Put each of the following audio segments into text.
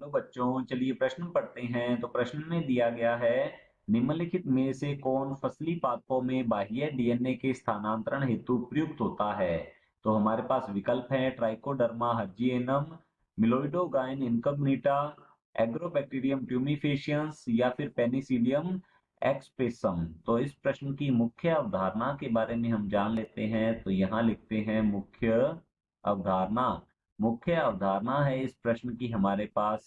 Hello बच्चों, चलिए प्रश्न पढ़ते हैं। तो प्रश्न में दिया गया है, निम्नलिखित में से कौन फसली पादपों में बाह्य डीएनए के स्थानांतरण हेतु प्रयुक्त होता है? तो हमारे पास विकल्प हैं ट्राइकोडर्मा हर्जिएनम, मिलोइडोगाइन इनकॉग्निटा, एग्रोबैक्टीरियम ट्यूमिफेशियंस या फिर पेनिसिलियम एक्सपेसम। तो इस प्रश्न की मुख्य अवधारणा के बारे में हम जान लेते हैं। तो यहाँ लिखते हैं मुख्य अवधारणा। मुख्य अवधारणा है इस प्रश्न की हमारे पास,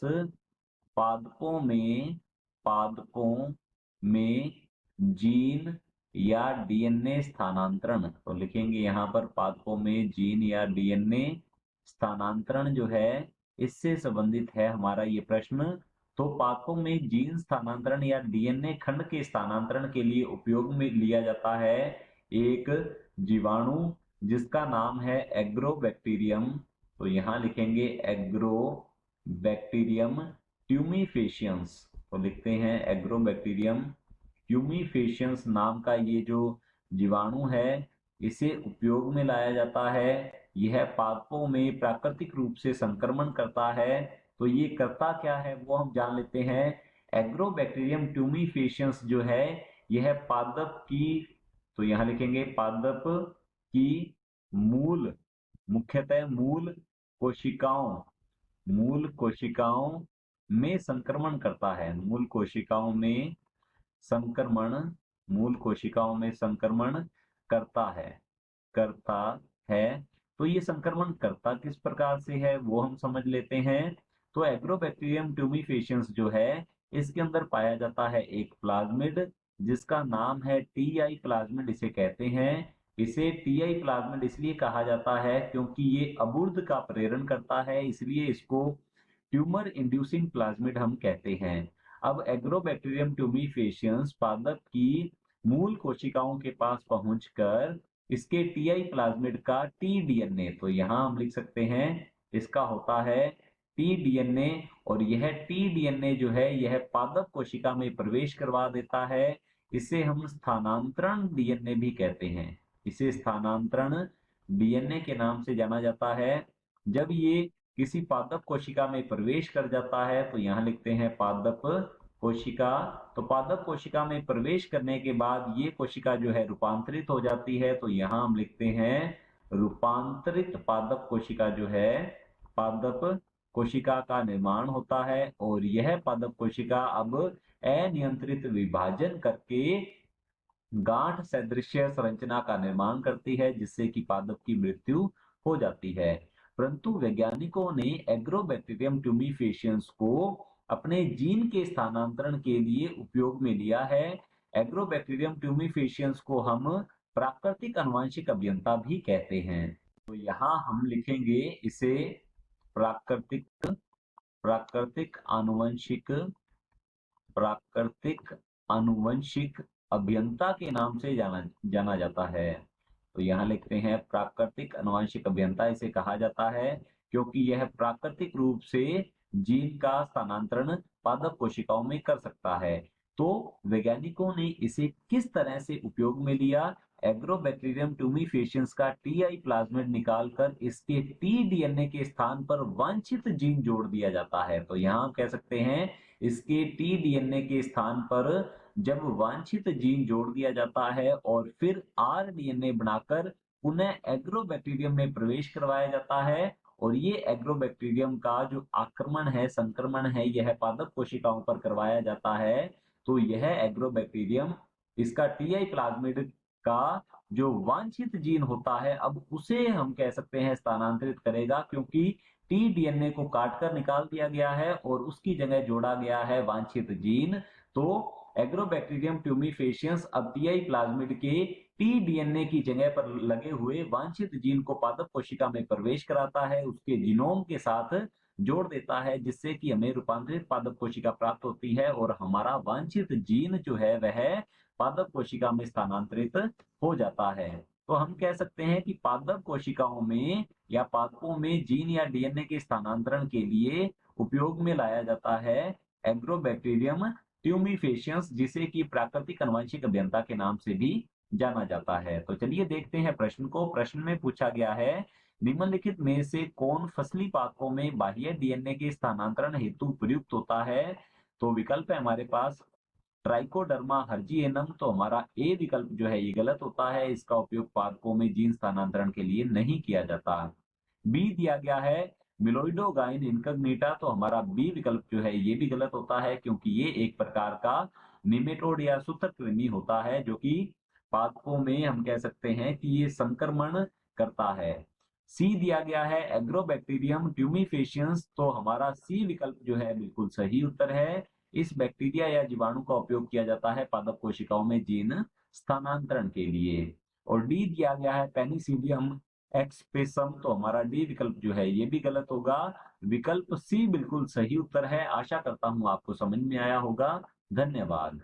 पादपों में जीन या डीएनए स्थानांतरण। तो लिखेंगे यहाँ पर पादपों में जीन या डीएनए स्थानांतरण जो है, इससे संबंधित है हमारा ये प्रश्न। तो पादपों में जीन स्थानांतरण या डीएनए खंड के स्थानांतरण के लिए उपयोग में लिया जाता है एक जीवाणु जिसका नाम है एग्रोबैक्टीरियम। तो यहाँ लिखेंगे एग्रोबैक्टीरियम ट्यूमिफेशियंस। तो लिखते हैं एग्रोबैक्टीरियम ट्यूमिफेशियंस नाम का ये जो जीवाणु है, इसे उपयोग में लाया जाता है। यह पादपों में प्राकृतिक रूप से संक्रमण करता है। तो ये करता क्या है वो हम जान लेते हैं। एग्रोबैक्टीरियम ट्यूमिफेशियंस जो है, यह पादप की, तो यहाँ लिखेंगे पादप की मूल, मुख्यतः मूल कोशिकाओं में संक्रमण करता है। संक्रमण मूल कोशिकाओं में संक्रमण करता है। तो ये संक्रमण करता किस प्रकार से है वो हम समझ लेते हैं। तो एग्रोबैक्टीरियम ट्यूमिफेशियंस जो है, इसके अंदर पाया जाता है एक प्लाज्मिड जिसका नाम है टीआई प्लाज्मिड इसे कहते हैं। इसे टीआई प्लाज्मिड इसलिए कहा जाता है क्योंकि ये अबुर्द का प्रेरण करता है, इसलिए इसको ट्यूमर इंड्यूसिंग प्लाज्मिड हम कहते हैं। अब एग्रोबैक्टीरियम ट्यूमिफेशियंस पादप की मूल कोशिकाओं के पास पहुंचकर इसके टीआई प्लाज्मिड का टी डीएनए, तो यहाँ हम लिख सकते हैं इसका होता है टी डीएनए, और यह टी डीएनए जो है यह पादप कोशिका में प्रवेश करवा देता है। इसे हम स्थानांतरण डीएनए भी कहते हैं। इसे स्थानांतरण डीएनए के नाम से जाना जाता है। जब ये किसी पादप कोशिका में प्रवेश कर जाता है, तो यहाँ लिखते हैं पादप कोशिका। तो पादप कोशिका में प्रवेश करने के बाद ये कोशिका जो है रूपांतरित हो जाती है। तो यहाँ हम लिखते हैं रूपांतरित पादप कोशिका जो है, पादप कोशिका का निर्माण होता है, और यह पादप कोशिका अब अनियंत्रित विभाजन करके गांठ सदृश्य संरचना का निर्माण करती है, जिससे कि पादप की मृत्यु हो जाती है। परंतु वैज्ञानिकों ने एग्रोबैक्टीरियम ट्यूमिफेशियंस को अपने जीन के स्थानांतरण के लिए उपयोग में लिया है। एग्रोबैक्टीरियम ट्यूमिफेशियंस को हम प्राकृतिक आनुवंशिक अभियंता भी कहते हैं। तो यहाँ हम लिखेंगे इसे प्राकृतिक प्राकृतिक आनुवंशिक प्राकृतिक आनुवंशिक अभियंता के नाम से जाना जाता है। तो यहाँ लिखते हैं प्राकृतिक आनुवंशिक अभियंता इसे कहा जाता है क्योंकि यह प्राकृतिक रूप से जीन का स्थानांतरण पादप कोशिकाओं में कर सकता है। तो वैज्ञानिकों ने इसे किस तरह से उपयोग में लिया? एग्रोबैक्टीरियम ट्यूमिफेशियंस का टीआई प्लाज्मिड निकालकर इसके टी डीएनए के स्थान पर वांछित जीन जोड़ दिया जाता है। तो यहाँ हम कह सकते हैं इसके टी डीएनए के स्थान पर जब वांछित जीन जोड़ दिया जाता है और फिर आर डीएनए बनाकर पुनः एग्रोबैक्टीरियम में प्रवेश करवाया जाता है, और ये एग्रोबैक्टीरियम का जो आक्रमण है, संक्रमण है, यह पादप कोशिकाओं पर करवाया जाता है। तो यह एग्रोबैक्टीरियम इसका टीआई प्लाज्मिड का जो वांछित जीन होता है, अब उसे हम कह सकते हैं स्थानांतरित करेगा, क्योंकि टी डीएनए को काटकर निकाल दिया गया है और उसकी जगह जोड़ा गया है वांछित जीन। तो एग्रोबैक्टीरियम ट्यूमिफेशियंस अब टीआई प्लाज्मिड के टी डीएनए की जगह पर लगे हुए वांछित जीन को पादप कोशिका में प्रवेश कराता है, उसके जीनोम के साथ जोड़ देता है, जिससे कि हमें रूपांतरित पादप कोशिका प्राप्त होती है और हमारा वांछित जीन जो है वह पादप कोशिका में स्थानांतरित हो जाता है। तो हम कह सकते हैं कि पादप कोशिकाओं में या पादपों में जीन या डीएनए के स्थानांतरण के लिए उपयोग में लाया जाता है एग्रोबैक्टीरियम ट्यूमिफेशियंस, जिसे कि प्राकृतिक आनुवंशिक अभियंता के नाम से भी जाना जाता है। तो चलिए देखते हैं प्रश्न को। प्रश्न में पूछा गया है निम्नलिखित में से कौन फसली पादपों में बाह्य डीएनए के स्थानांतरण हेतु प्रयुक्त होता है? तो विकल्प है हमारे पास ट्राइकोडर्मा हर्जिएनम। तो हमारा ए विकल्प जो है ये गलत होता है, इसका उपयोग पादपों में जीन स्थानांतरण के लिए नहीं किया जाता। बी दिया गया है मिलोइडोगाइन इनकॉग्निटा। तो हमारा बी विकल्प जो है ये भी गलत होता है, क्योंकि ये एक प्रकार का निमेटोड या सूत्रकृमि होता है जो कि पादपों में हम कह सकते हैं कि ये संक्रमण करता है। सी दिया गया है एग्रोबैक्टीरियम ट्यूमिफेशियंस। तो हमारा सी विकल्प जो है बिल्कुल सही उत्तर है। इस बैक्टीरिया या जीवाणु का उपयोग किया जाता है पादप कोशिकाओं में जीन स्थानांतरण के लिए। और डी दिया गया है पेनिसिलियम एक्सपेसम। तो हमारा डी विकल्प जो है ये भी गलत होगा। विकल्प सी बिल्कुल सही उत्तर है। आशा करता हूं आपको समझ में आया होगा। धन्यवाद।